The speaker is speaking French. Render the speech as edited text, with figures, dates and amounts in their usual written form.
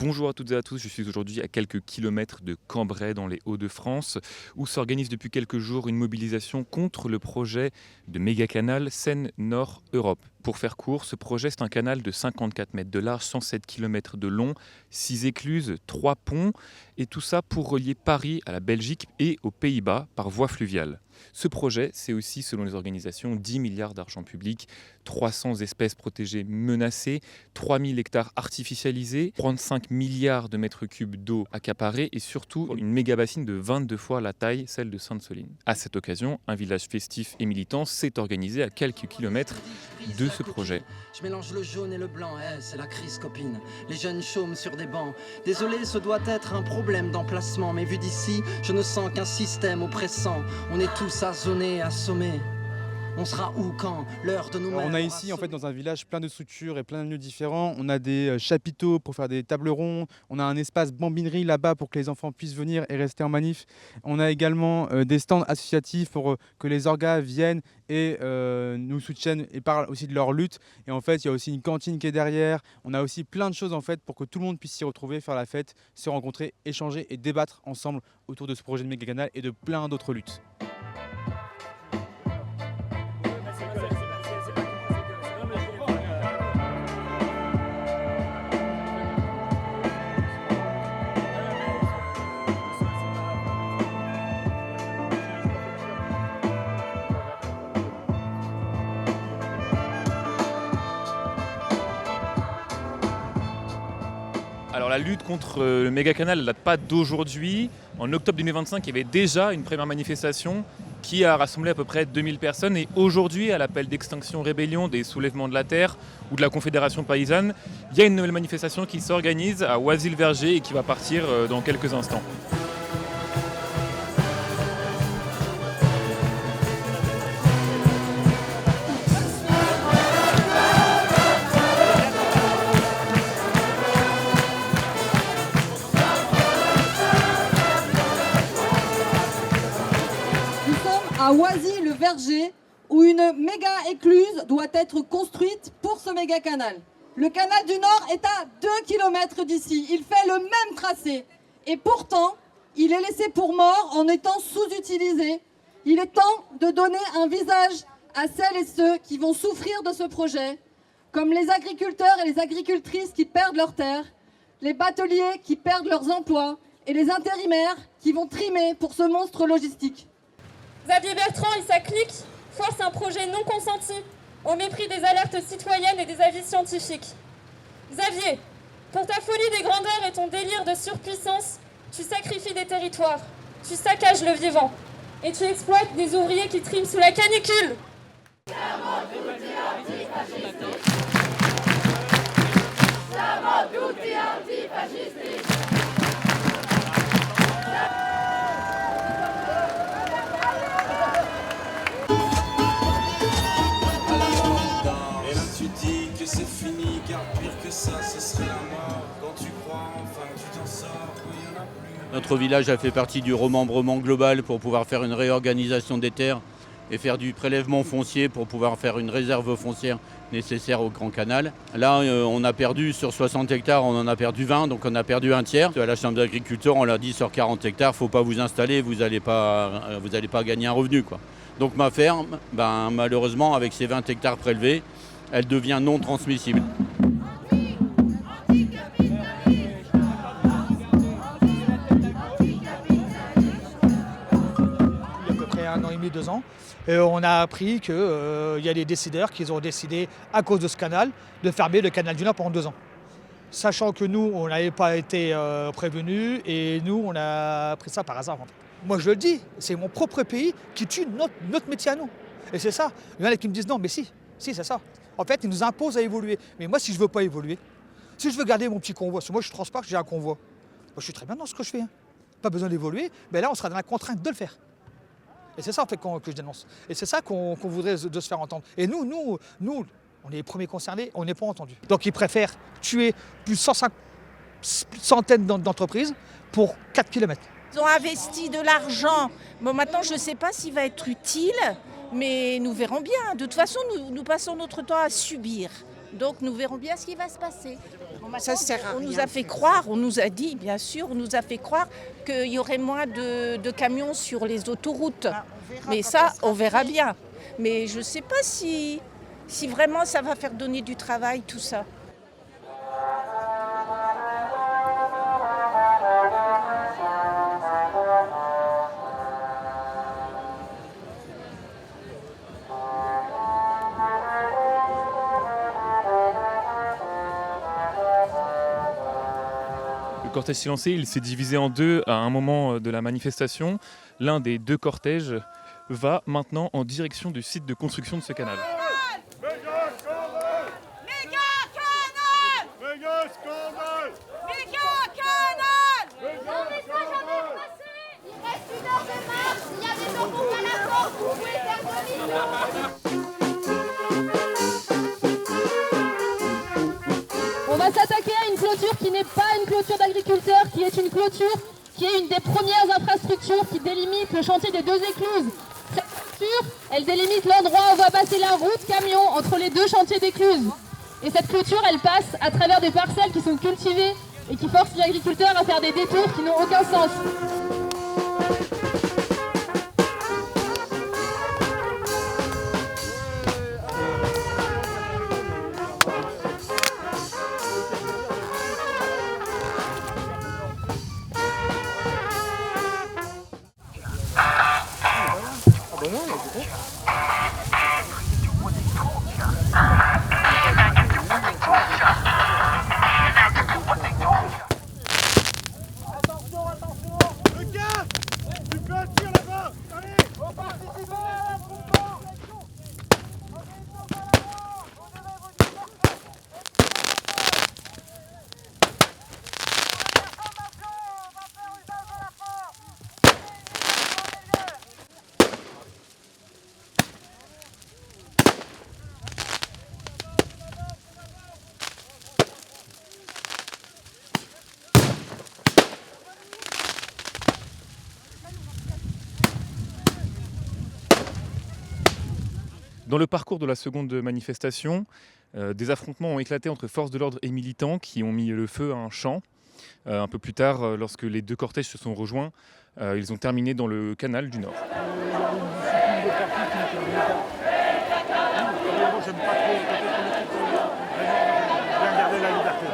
Bonjour à toutes et à tous, je suis aujourd'hui à quelques kilomètres de Cambrai dans les Hauts-de-France où s'organise depuis quelques jours une mobilisation contre le projet de méga-canal Seine-Nord-Europe. Pour faire court, ce projet c'est un canal de 54 mètres de large, 107 km de long, 6 écluses, 3 ponts et tout ça pour relier Paris à la Belgique et aux Pays-Bas par voie fluviale. Ce projet, c'est aussi, selon les organisations, 10 milliards d'argent public, 300 espèces protégées menacées, 3000 hectares artificialisés, 35 milliards de mètres cubes d'eau accaparés et surtout une méga-bassine de 22 fois la taille, celle de Sainte-Soline. À cette occasion, un village festif et militant s'est organisé à quelques kilomètres de ce projet. Je mélange le jaune et le blanc, c'est la crise copine. Les jeunes chôment sur des bancs. Désolé, ce doit être un problème d'emplacement, mais vu d'ici, je ne sens qu'un système oppressant. On est tous asonnés, assommés. On sera où, quand, l'heure de nous-mêmes. On a ici, en fait, dans un village plein de structures et plein de lieux différents. On a des chapiteaux pour faire des tables rondes. On a un espace bambinerie là-bas pour que les enfants puissent venir et rester en manif. On a également des stands associatifs pour que les orgas viennent et nous soutiennent et parlent aussi de leur lutte. Et en fait, il y a aussi une cantine qui est derrière. On a aussi plein de choses en fait pour que tout le monde puisse s'y retrouver, faire la fête, se rencontrer, échanger et débattre ensemble autour de ce projet de méga-canal et de plein d'autres luttes. Alors la lutte contre le méga-canal ne date pas d'aujourd'hui. En octobre 2025, il y avait déjà une première manifestation qui a rassemblé à peu près 2000 personnes. Et aujourd'hui, à l'appel d'Extinction Rébellion des Soulèvements de la Terre ou de la Confédération Paysanne, il y a une nouvelle manifestation qui s'organise à Oisy-le-Verger et qui va partir dans quelques instants. À Oisy-le-Verger, où une méga écluse doit être construite pour ce méga canal. Le canal du Nord est à 2 km d'ici. Il fait le même tracé. Et pourtant, il est laissé pour mort en étant sous-utilisé. Il est temps de donner un visage à celles et ceux qui vont souffrir de ce projet, comme les agriculteurs et les agricultrices qui perdent leurs terres, les bateliers qui perdent leurs emplois et les intérimaires qui vont trimer pour ce monstre logistique. Xavier Bertrand et sa clique forcent un projet non consenti au mépris des alertes citoyennes et des avis scientifiques. Xavier, pour ta folie des grandeurs et ton délire de surpuissance, tu sacrifies des territoires, tu saccages le vivant et tu exploites des ouvriers qui triment sous la canicule. C'est fini, car pire que ça, ce serait la mort. Quand tu crois enfin que tu t'en sors, il n'y en a plus. Notre village a fait partie du remembrement global pour pouvoir faire une réorganisation des terres et faire du prélèvement foncier pour pouvoir faire une réserve foncière nécessaire au Grand Canal. Là, on a perdu sur 60 hectares, on en a perdu 20, donc on a perdu un tiers. À la Chambre d'agriculture, on leur dit sur 40 hectares, il ne faut pas vous installer, vous n'allez pas gagner un revenu, quoi. Donc ma ferme, malheureusement, avec ces 20 hectares prélevés, elle devient non transmissible. Il y a à peu près 1 an et demi, 2 ans, on a appris qu'il y a des décideurs qui ont décidé, à cause de ce canal, de fermer le canal du Nord pendant 2 ans. Sachant que nous, on n'avait pas été prévenus et nous, on a pris ça par hasard. Moi, je le dis, c'est mon propre pays qui tue notre métier à nous. Et c'est ça. Il y en a qui me disent non, mais si, c'est ça. En fait, ils nous imposent à évoluer. Mais moi, si je ne veux pas évoluer, si je veux garder mon petit convoi, parce que moi, je transporte, j'ai un convoi. Moi, je suis très bien dans ce que je fais. Pas besoin d'évoluer, mais là, on sera dans la contrainte de le faire. Et c'est ça, en fait, que je dénonce. Et c'est ça qu'on voudrait de se faire entendre. Et nous, on est les premiers concernés, on n'est pas entendus. Donc, ils préfèrent tuer plus de centaines d'entreprises pour 4 km. Ils ont investi de l'argent. Bon, maintenant, je ne sais pas s'il va être utile, mais nous verrons bien. De toute façon, nous passons notre temps à subir. Donc nous verrons bien ce qui va se passer. Ça sert à rien. On nous a fait croire, on nous a dit, bien sûr, on nous a fait croire qu'il y aurait moins de camions sur les autoroutes. Mais ça, on verra bien. Mais je ne sais pas si vraiment ça va faire donner du travail, tout ça. Le cortège s'est lancé, il s'est divisé en deux à un moment de la manifestation. L'un des deux cortèges va maintenant en direction du site de construction de ce canal. On va s'attaquer à une clôture qui n'est pas une clôture d'agriculteurs, qui est une clôture qui est une des premières infrastructures qui délimite le chantier des deux écluses. Cette clôture, elle délimite l'endroit où va passer la route camion entre les deux chantiers d'écluses. Et cette clôture, elle passe à travers des parcelles qui sont cultivées et qui forcent les agriculteurs à faire des détours qui n'ont aucun sens. Dans le parcours de la seconde manifestation, des affrontements ont éclaté entre forces de l'ordre et militants qui ont mis le feu à un champ. Un peu plus tard, lorsque les deux cortèges se sont rejoints, ils ont terminé dans le canal du Nord. J'aime pas trop bien garder la liberté.